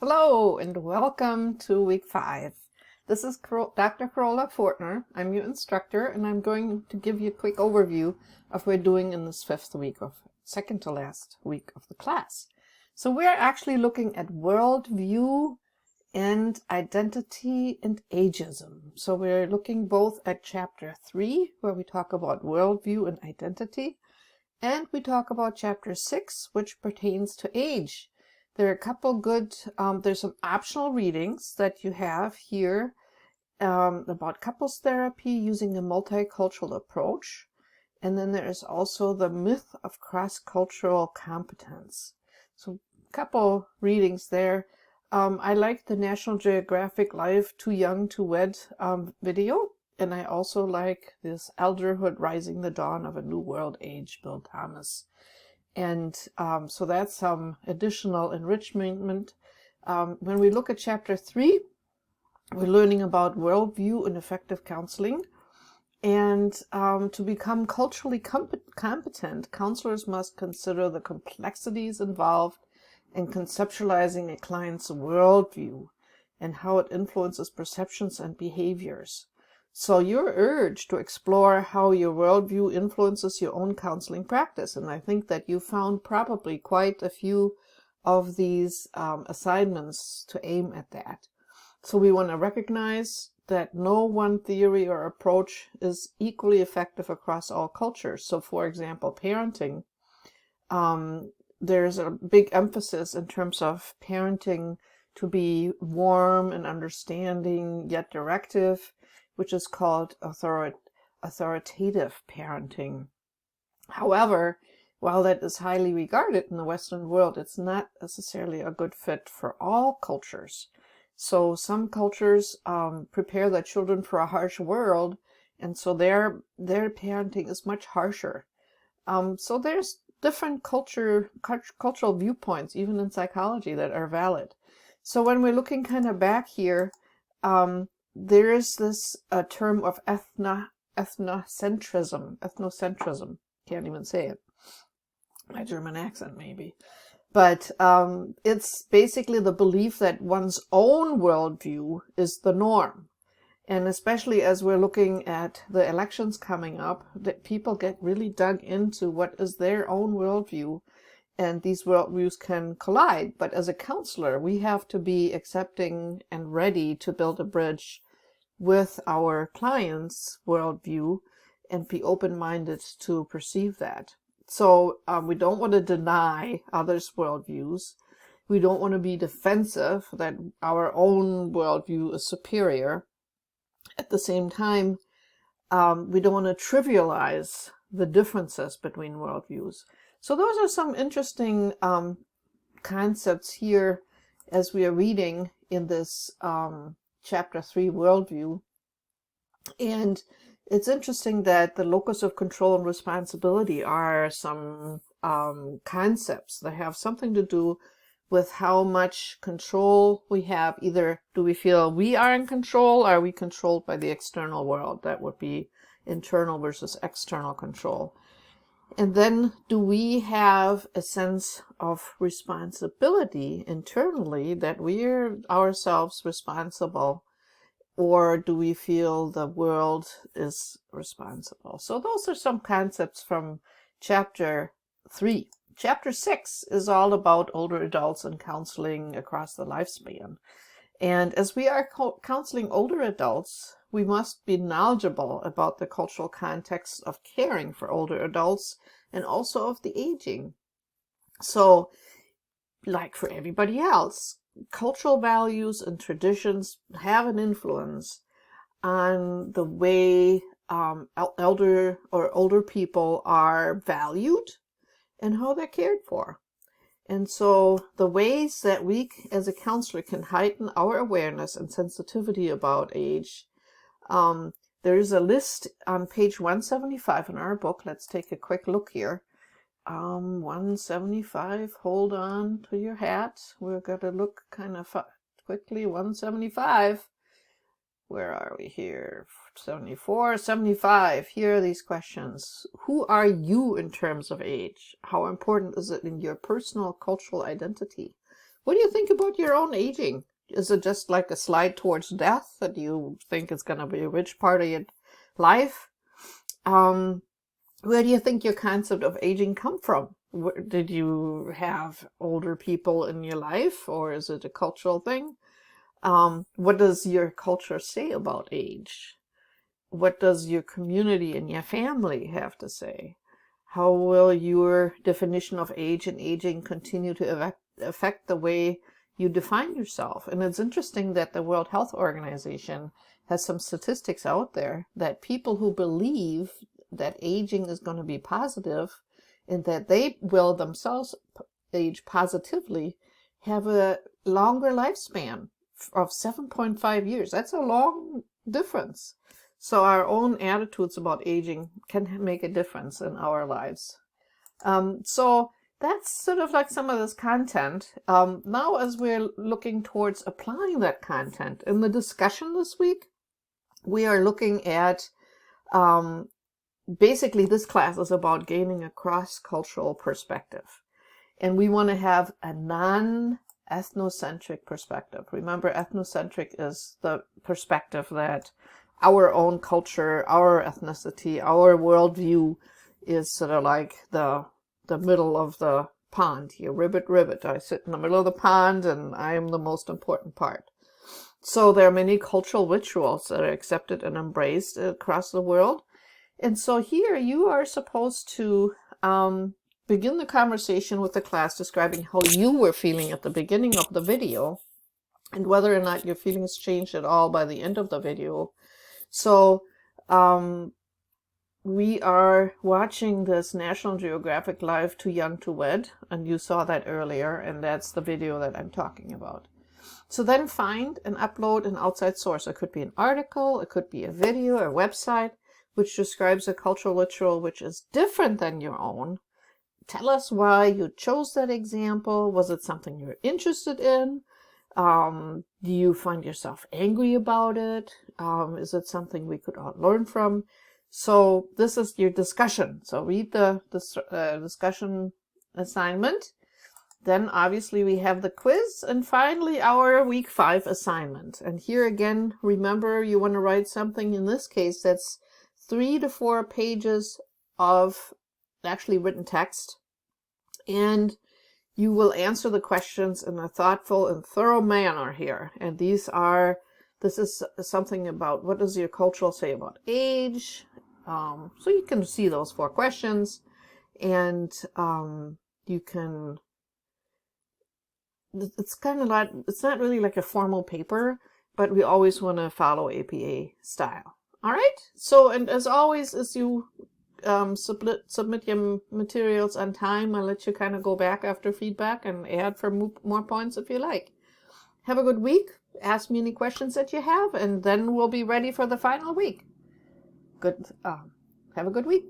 Hello and welcome to week 5. This is Dr. Carola Fortner. I'm your instructor and I'm going to give you a quick overview of what we're doing in this 5th week of second to last week of the class. So we're actually looking at worldview and identity and ageism. So we're looking both at chapter 3 where we talk about worldview and identity, and we talk about chapter 6 which pertains to age. There are a couple good, there's some optional readings that you have here about couples therapy using a multicultural approach. And then there is also the myth of cross-cultural competence. So a couple readings there. I like the National Geographic Live Too Young to Wed video. And I also like this Elderhood Rising the Dawn of a New World Age, Bill Thomas. And so that's some additional enrichment. When we look at chapter 3, we're learning about worldview and effective counseling. And to become culturally competent, counselors must consider the complexities involved in conceptualizing a client's worldview and how it influences perceptions and behaviors. So you're urged to explore how your worldview influences your own counseling practice. And I think that you found probably quite a few of these assignments to aim at that. So we want to recognize that no one theory or approach is equally effective across all cultures. So for example, parenting, there's a big emphasis in terms of parenting to be warm and understanding yet directive, which is called authoritative parenting. However, while that is highly regarded in the Western world, it's not necessarily a good fit for all cultures. So some cultures prepare their children for a harsh world, and so their parenting is much harsher. So there's different cultural viewpoints, even in psychology, that are valid. So when we're looking kind of back here, there is this term of ethnocentrism. Can't even say it. My German accent, maybe. But it's basically the belief that one's own worldview is the norm. And especially as we're looking at the elections coming up, that people get really dug into what is their own worldview, and these worldviews can collide. But as a counselor, we have to be accepting and ready to build a bridge with our client's worldview and be open-minded to perceive that. So we don't want to deny others' worldviews. We don't want to be defensive that our own worldview is superior. At the same time, we don't want to trivialize the differences between worldviews. So those are some interesting concepts here as we are reading in this chapter 3 worldview. And it's interesting that the locus of control and responsibility are some concepts that have something to do with how much control we have. Either do we feel we are in control, or are we controlled by the external world? That would be internal versus external control. And then do we have a sense of responsibility internally, that we're ourselves responsible, or do we feel the world is responsible? So those are some concepts from chapter 3. Chapter 6 is all about older adults and counseling across the lifespan. And as we are counseling older adults, we must be knowledgeable about the cultural context of caring for older adults and also of the aging. So, like for everybody else, cultural values and traditions have an influence on the way older people are valued and how they're cared for. And so the ways that we as a counselor can heighten our awareness and sensitivity about age, there is a list on page 175 in our book. Let's take a quick look here. 175, hold on to your hat. We're going to look kind of quickly. 175. Where are we here? 74, 75. Here are these questions. Who are you in terms of age? How important is it in your personal cultural identity? What do you think about your own aging? Is it just like a slide towards death that you think it's going to be a rich part of your life? Where do you think your concept of aging come from? Did you have older people in your life, or is it a cultural thing? What does your culture say about age? What does your community and your family have to say? How will your definition of age and aging continue to affect the way you define yourself? And it's interesting that the World Health Organization has some statistics out there that people who believe that aging is going to be positive and that they will themselves age positively have a longer lifespan of 7.5 years. That's a long difference. So our own attitudes about aging can make a difference in our lives. So that's sort of like some of this content. Now, as we're looking towards applying that content in the discussion this week, we are looking at basically this class is about gaining a cross-cultural perspective. And we want to have a non-ethnocentric perspective. Remember, ethnocentric is the perspective that our own culture, our ethnicity, our worldview is sort of like the middle of the pond here. Ribbit, ribbit. I sit in the middle of the pond and I am the most important part. So there are many cultural rituals that are accepted and embraced across the world. And so here you are supposed to begin the conversation with the class describing how you were feeling at the beginning of the video and whether or not your feelings changed at all by the end of the video. So we are watching this National Geographic Live Too Young to Wed, and you saw that earlier, and that's the video that I'm talking about. So then find and upload an outside source. It could be an article, it could be a video or website which describes a cultural ritual which is different than your own. Tell us why you chose that example. Was it something you're interested in? Do you find yourself angry about it? Is it something we could all learn from? So this is your discussion. So read the discussion assignment. Then obviously we have the quiz, and finally our week 5 assignment. And here again, remember, you want to write something, in this case, that's 3 to 4 pages of actually written text. And you will answer the questions in a thoughtful and thorough manner here. And this is something about what does your culture say about age. So you can see those 4 questions, and you can, it's kind of like, it's not really like a formal paper, but we always want to follow APA style. All right. So, and as always, as you submit your materials on time, I'll let you kind of go back after feedback and add for more points if you like. Have a good week. Ask me any questions that you have, and then we'll be ready for the final week. Have a good week.